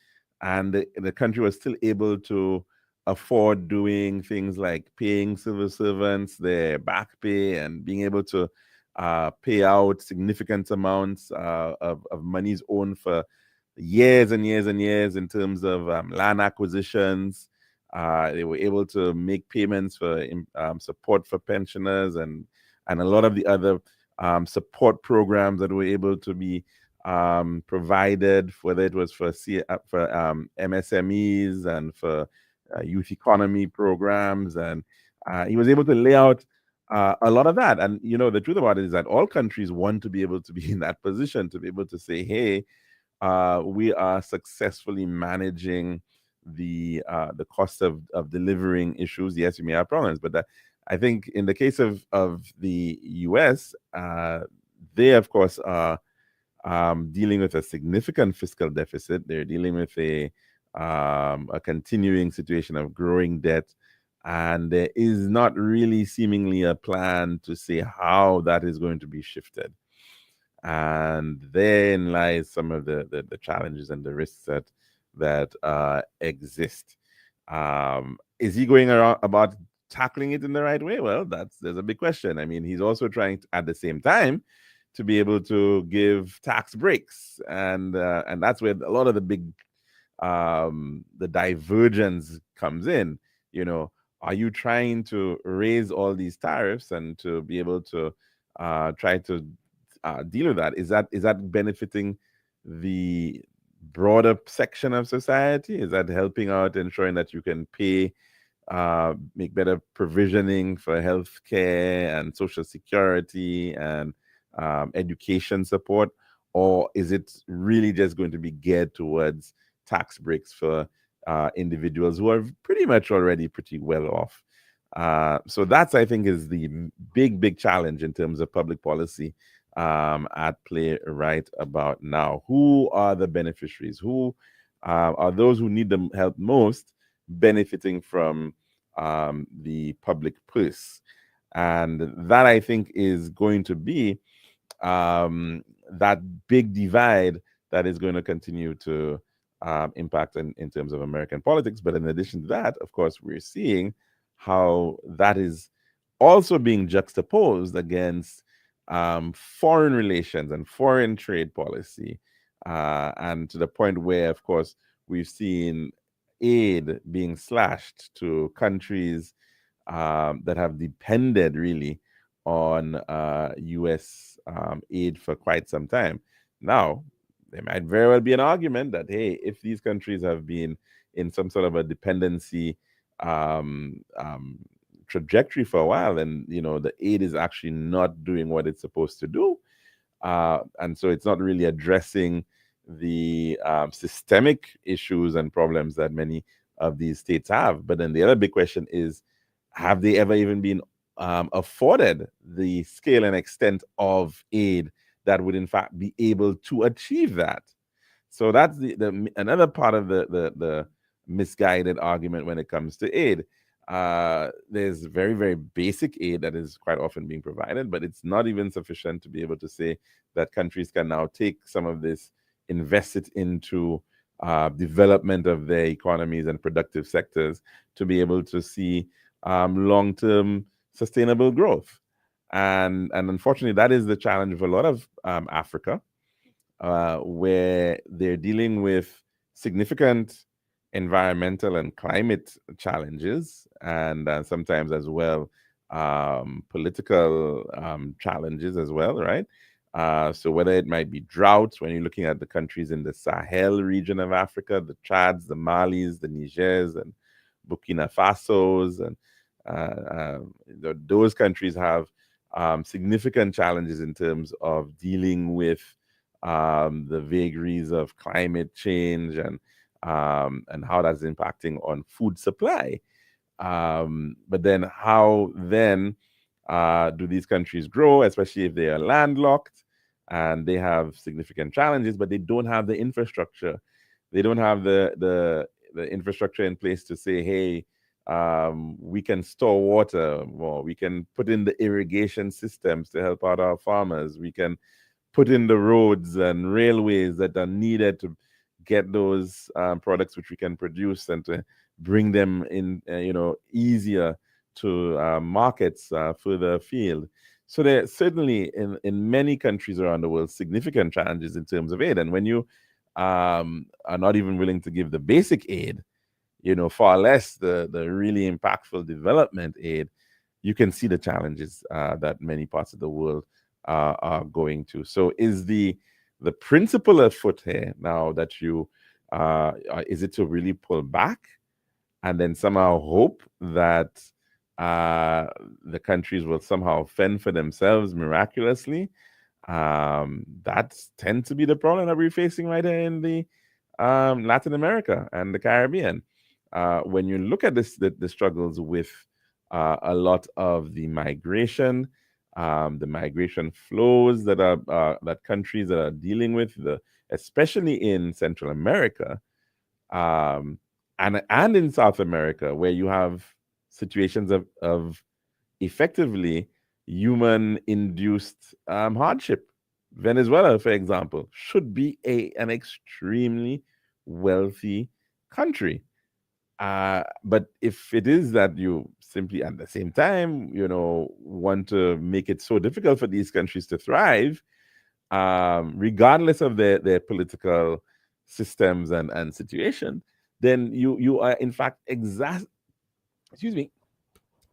and the country was still able to afford doing things like paying civil servants their back pay and being able to pay out significant amounts of monies owned for years and years and years in terms of land acquisitions. They were able to make payments for support for pensioners and a lot of the other support programs that were able to be provided, whether it was for MSMEs and for youth economy programs. And he was able to lay out a lot of that. And, you know, the truth about it is that all countries want to be able to be in that position, to be able to say, hey, we are successfully managing the cost of delivering issues. Yes, we may have problems, but I think in the case of the U.S., they, of course, are dealing with a significant fiscal deficit. They're dealing with a continuing situation of growing debt. And there is not really seemingly a plan to say how that is going to be shifted. And therein lies some of the challenges and the risks that exist. Is he going around about tackling it in the right way? Well, there's a big question. I mean, he's also trying to, at the same time, to be able to give tax breaks, and that's where a lot of the big the divergence comes in. You know, are you trying to raise all these tariffs and to be able to try to deal with that? Is that benefiting the broader section of society? Is that helping out, ensuring that you can pay, make better provisioning for health care and social security and education support? Or is it really just going to be geared towards tax breaks for individuals who are pretty much already pretty well off? So that's, I think, is the big challenge in terms of public policy at play right about now. Who are the beneficiaries? Who are those who need the help most benefiting from the public purse? And that, I think, is going to be that big divide that is going to continue to impact in terms of American politics. But in addition to that, of course, we're seeing how that is also being juxtaposed against foreign relations and foreign trade policy, and to the point where, of course, we've seen aid being slashed to countries that have depended really on U.S. Aid for quite some time. Now, there might very well be an argument that, hey, if these countries have been in some sort of a dependency trajectory for a while, and the aid is actually not doing what it's supposed to do, and so it's not really addressing the systemic issues and problems that many of these states have. But then the other big question is, have they ever even been afforded the scale and extent of aid that would in fact be able to achieve that? So that's the another part of the misguided argument when it comes to aid. There's very, very basic aid that is quite often being provided, but it's not even sufficient to be able to say that countries can now take some of this, invest it into development of their economies and productive sectors to be able to see long-term sustainable growth. And unfortunately, that is the challenge of a lot of Africa, where they're dealing with significant environmental and climate challenges, and sometimes as well political challenges as well, right? So whether it might be droughts, when you're looking at the countries in the Sahel region of Africa, the Chads, the Malis, the Nigers, and Burkina Fasos, and those countries have significant challenges in terms of dealing with the vagaries of climate change and how that's impacting on food supply. But then how then do these countries grow, especially if they are landlocked and they have significant challenges, but they don't have the infrastructure. They don't have the infrastructure in place to say, hey, we can store water more. We can put in the irrigation systems to help out our farmers. We can put in the roads and railways that are needed to get those products which we can produce and to bring them in, easier to markets further afield. So there certainly in many countries around the world significant challenges in terms of aid. And when you are not even willing to give the basic aid, far less the really impactful development aid, you can see the challenges that many parts of the world are going to. So is the principle afoot here now that you is it to really pull back and then somehow hope that the countries will somehow fend for themselves miraculously? That tends to be the problem that we're facing right here in the Latin America and the Caribbean. When you look at the struggles with a lot of the migration flows that are that countries that are dealing with, especially in Central America, and in South America, where you have situations of effectively human-induced hardship. Venezuela, for example, should be an extremely wealthy country. But if it is that you simply at the same time, want to make it so difficult for these countries to thrive, regardless of their political systems and situation, then you are in fact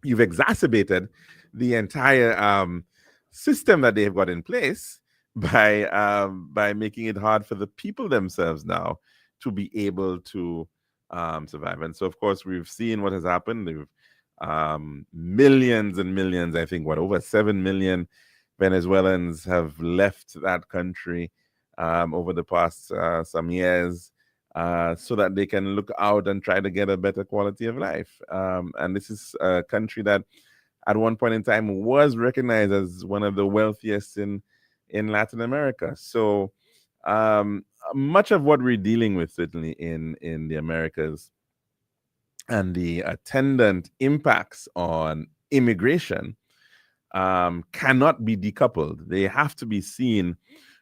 you've exacerbated the entire system that they've got in place by making it hard for the people themselves now to be able to survive. And so, of course, we've seen what has happened. Millions and millions, I think, over 7 million Venezuelans have left that country over the past some years so that they can look out and try to get a better quality of life. And this is a country that at one point in time was recognized as one of the wealthiest in Latin America. So much of what we're dealing with, certainly in the Americas, and the attendant impacts on immigration cannot be decoupled. They have to be seen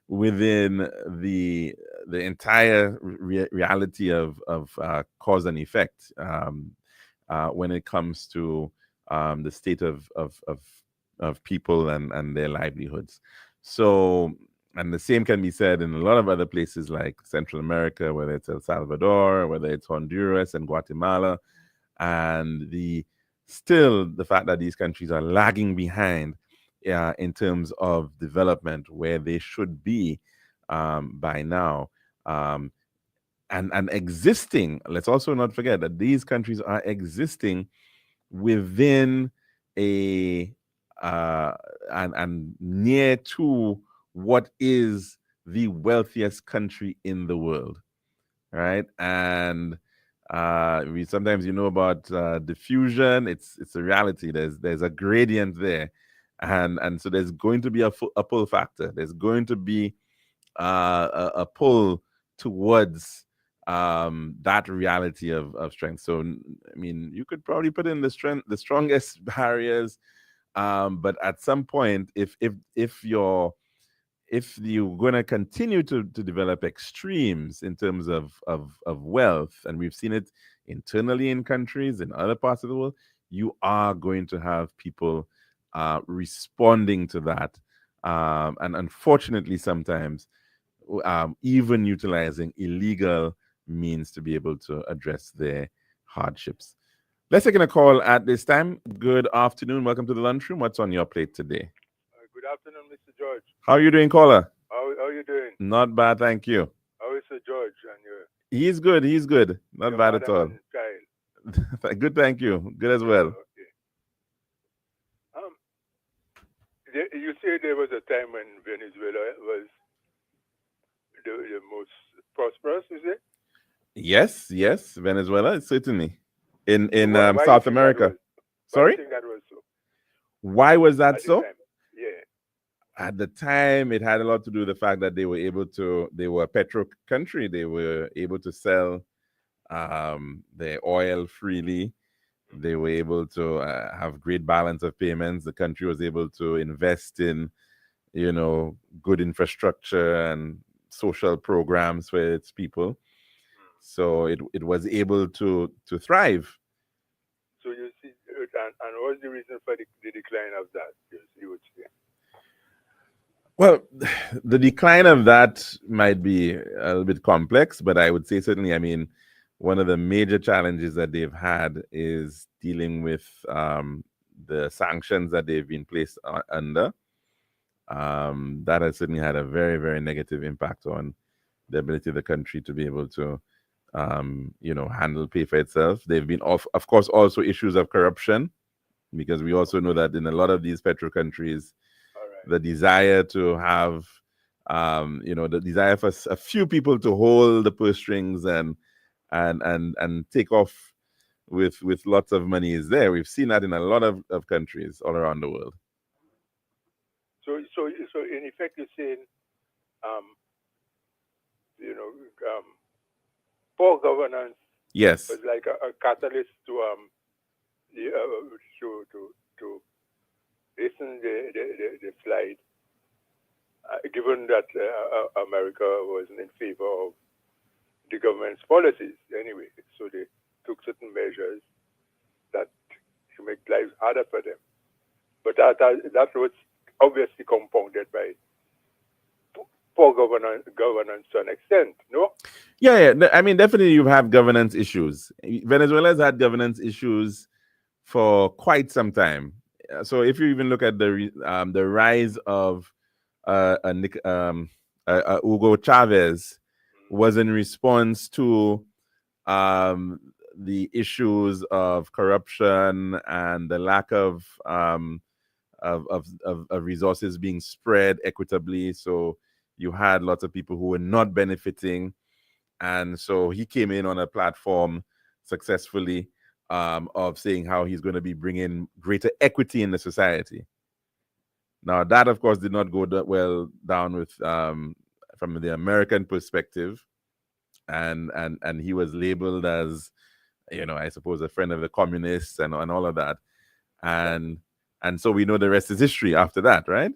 within the entire reality of cause and effect when it comes to the state of people and their livelihoods. So, and the same can be said in a lot of other places like Central America, whether it's El Salvador, whether it's Honduras and Guatemala, and the fact that these countries are lagging behind in terms of development where they should be by now. And existing, let's also not forget that these countries are existing within and near to what is the wealthiest country in the world, right? And we sometimes about diffusion. It's a reality. There's a gradient there, and so there's going to be a pull factor. There's going to be a pull towards that reality of strength. So I mean, you could probably put in the strongest barriers, but at some point, if you're going to continue to develop extremes in terms of wealth, and we've seen it internally in countries in other parts of the world, you are going to have people responding to that, and unfortunately sometimes even utilizing illegal means to be able to address their hardships. Let's take a call at this time. Good afternoon. Welcome to the lunchroom. What's on your plate today? Good afternoon, Mr. George. How are you doing, caller? How are you doing? Not bad, thank you. How is Sir George and you? He's good. Not bad at all. Good, thank you. Good as well. Okay. You say there was a time when Venezuela was the most prosperous, is it? Yes, Venezuela, certainly. In South America. Sorry? Why was that so? Yeah. At the time, it had a lot to do with the fact that they were a petro country. They were able to sell their oil freely. They were able to have great balance of payments. The country was able to invest in, good infrastructure and social programs for its people. So it was able to thrive. So you see, and what's the reason for the decline of that? You would say. Well, the decline of that might be a little bit complex, but I would say certainly, one of the major challenges that they've had is dealing with the sanctions that they've been placed under. That has certainly had a very, very negative impact on the ability of the country to be able to, pay for itself. They've been, of course, also issues of corruption, because we also know that in a lot of these petro countries, the desire to have, the desire for a few people to hold the purse strings and take off with lots of money is there. We've seen that in a lot of countries all around the world. So in effect, you're saying, poor governance. Yes. Was like a catalyst to hasten the slide. Given that America wasn't in favor of the government's policies anyway, so they took certain measures that to make life harder for them. But that was obviously compounded by poor governance to an extent, no? Yeah. Definitely you have governance issues. Venezuela's had governance issues for quite some time. So if you even look at the rise of Hugo Chavez, was in response to the issues of corruption and the lack of resources being spread equitably. So you had lots of people who were not benefiting, and so he came in on a platform successfully of saying how he's going to be bringing greater equity in the society. Now, that, of course, did not go well down with from the American perspective, and he was labeled as, I suppose, a friend of the communists and all of that, and so we know the rest is history after that, right?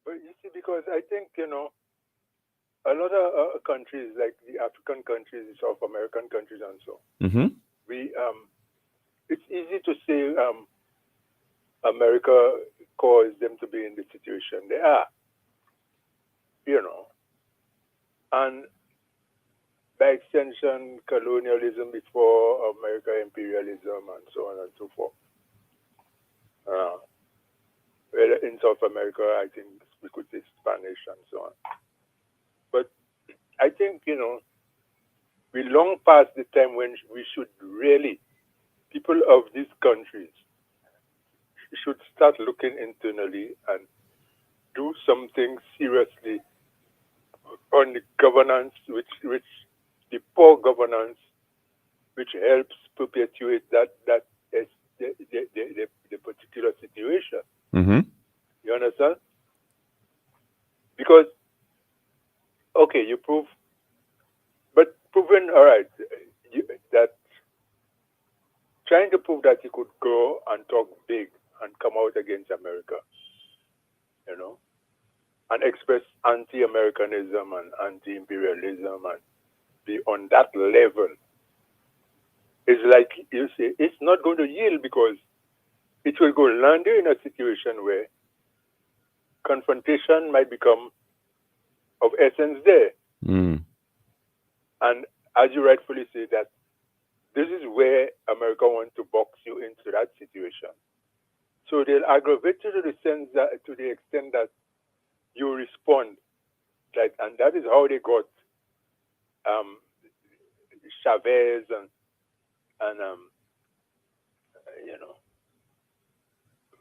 But you see, because I think a lot of countries, like the African countries, the South American countries, and so we it's easy to say America caused them to be in the situation they are, and by extension, colonialism before America, imperialism, and so on and so forth. In South America, I think we could say Spanish and so on. But I think, we long past the time when we should really, people of these countries, should start looking internally and do something seriously on the governance, which the poor governance, which helps perpetuate that is the particular situation. You understand? Because, okay, you prove, but proving, all right, that trying to prove that you could go and talk big and come out against America, and express anti-Americanism and anti-imperialism and be on that level, is like you say, it's not going to yield, because it will go land in a situation where confrontation might become of essence there. And as you rightfully say, that this is where America wants to box you into that situation. So they'll aggravate you to the extent that you respond, and that is how they got Chavez and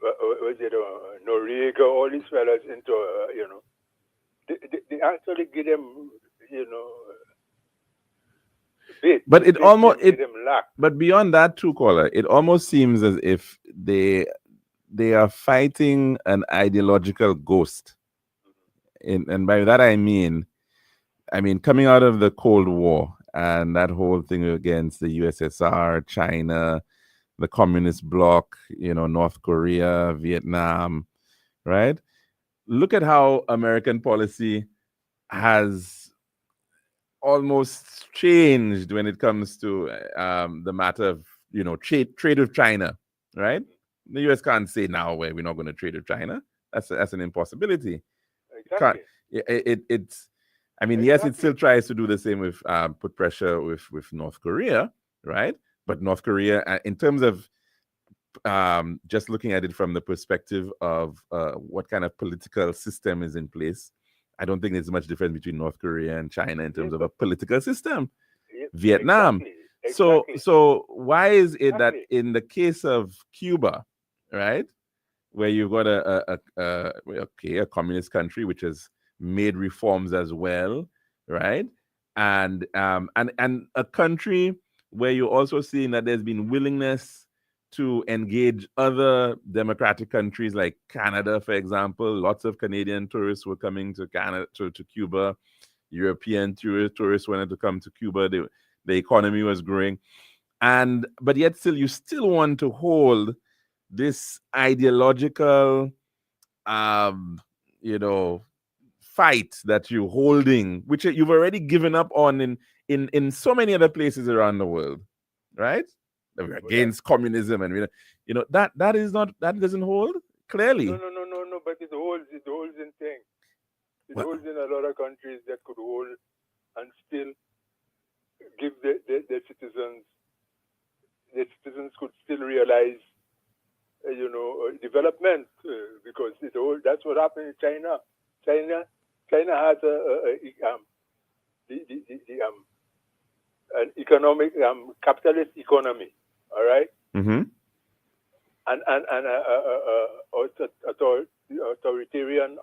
was it Noriega, all these fellas into they actually give them bit. But it almost give them lack. But beyond that, too, caller, it almost seems as if they are fighting an ideological ghost. And by that I mean, coming out of the Cold War, and that whole thing against the USSR, China, the communist bloc, North Korea, Vietnam, right? Look at how American policy has almost changed when it comes to the matter of trade with China, right? The U.S. can't say now where we're not going to trade with China. That's an impossibility. Exactly. It's. I mean, yes, it still tries to do the same with put pressure with North Korea, right? But North Korea, in terms of just looking at it from the perspective of what kind of political system is in place, I don't think there's much difference between North Korea and China in terms of a political system. Vietnam. Exactly. So why is it that in the case of Cuba, right, where you've got a communist country which has made reforms as well, right, and a country where you're also seeing that there's been willingness to engage other democratic countries like Canada, for example. Lots of Canadian tourists were coming to Canada, to Cuba. European tourists wanted to come to Cuba. The economy was growing, but yet still you still want to hold this ideological, fight that you're holding, which you've already given up on in so many other places around the world, right? We're against communism, and that doesn't hold clearly. No. But it holds in things. It holds in a lot of countries that could hold and still give their citizens. The citizens could still realize, development because that's what happened in China. China has an economic capitalist economy. All right. Mm-hmm. And authoritarian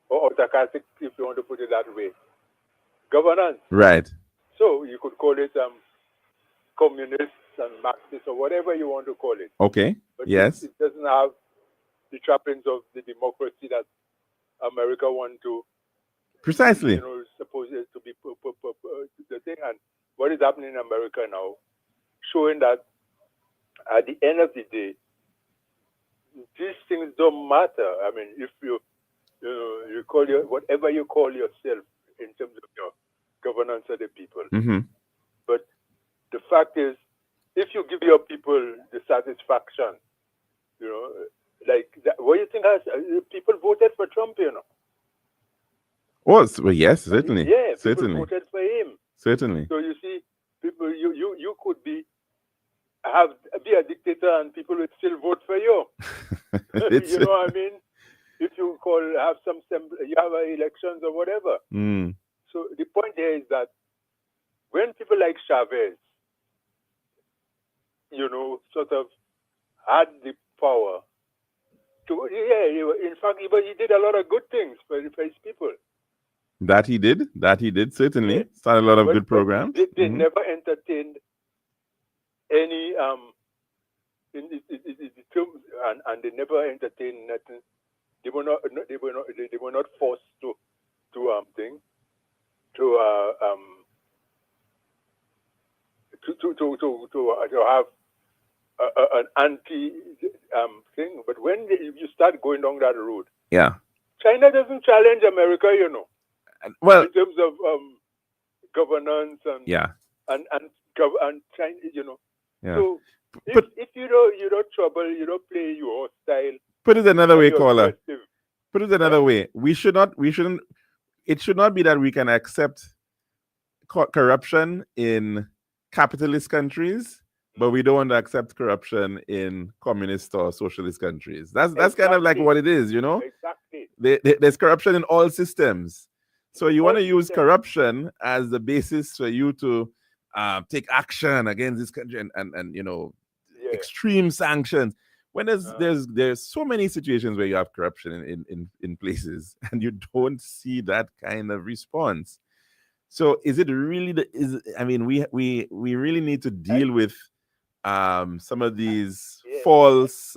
or autocratic, if you want to put it that way, governance. Right. So you could call it communist and Marxist or whatever you want to call it. Okay. But yes. It doesn't have the trappings of the democracy that America want to. Precisely. Supposed to be the thing. And what is happening in America now, showing that at the end of the day, these things don't matter. I mean, if you call whatever you call yourself in terms of your governance of the people. Mm-hmm. But the fact is, if you give your people the satisfaction, like that, what do you think people voted for Trump, Well, yes, certainly. Yeah, people certainly voted for him. Certainly. So you see, people, you could be a dictator and people would still vote for you. You know what I mean? If you have elections or whatever. Mm. So the point here is that when people like Chavez, sort of had the power to, in fact, he did a lot of good things for his people. That he did, certainly. Yeah. Started a lot of good programs. They never entertained any and they never entertained nothing. They were not forced to have an anti thing. But when you start going down that road, yeah, China doesn't challenge America, Well, in terms of governance and and China, Yeah. So if you don't trouble, you don't play your style. Put it another way, caller. Put it another way. It should not be that we can accept corruption in capitalist countries, but we don't want to accept corruption in communist or socialist countries. That's kind of like what it is, Exactly. There's corruption in all systems. So you want to use corruption as the basis for you to take action against this country and extreme sanctions. When there's so many situations where you have corruption in places and you don't see that kind of response. So is it really we really need to deal with some of these false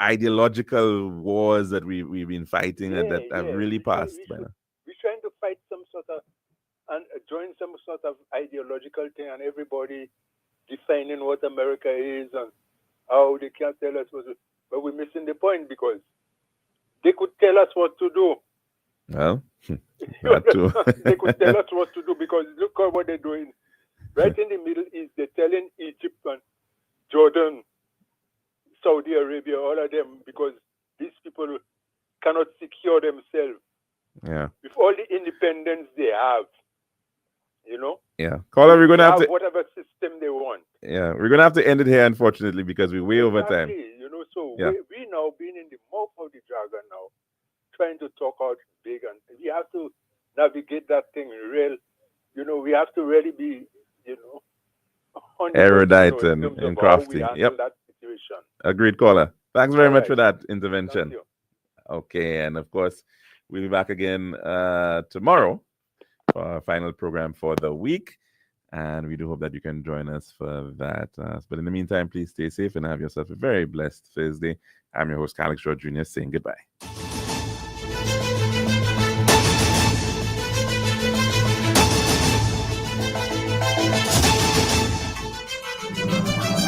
ideological wars that we've been fighting and that have really passed by now. We're trying to fight some sort of and join some sort of ideological thing, and everybody defining what America is and how they can't tell us what to do. But we're missing the point, because they could tell us what to do. Well, that too. They could tell us what to do, because look at what they're doing. Right in the Middle East, they're telling Egypt and Jordan, Saudi Arabia, all of them, because these people cannot secure themselves Yeah. with all the independence they have. You know? Yeah. Caller, we're going to have to. whatever system they want. Yeah, we're going to have to end it here, unfortunately, because we're way over time. You know, so Yeah. we now being in the mouth of the dragon now, trying to talk out big, and we have to navigate that thing real. You know, we have to really be, you know, 100%, Erudite in and terms of how crafty. we handle Yep. that situation. Agreed, caller. Thanks very All much right. for that intervention. Thank you. Okay, and of course, we'll be back again tomorrow for our final program for the week. And we do hope that you can join us for that. But in the meantime, please stay safe and have yourself a very blessed Thursday. I'm your host, Alex George Jr., saying goodbye.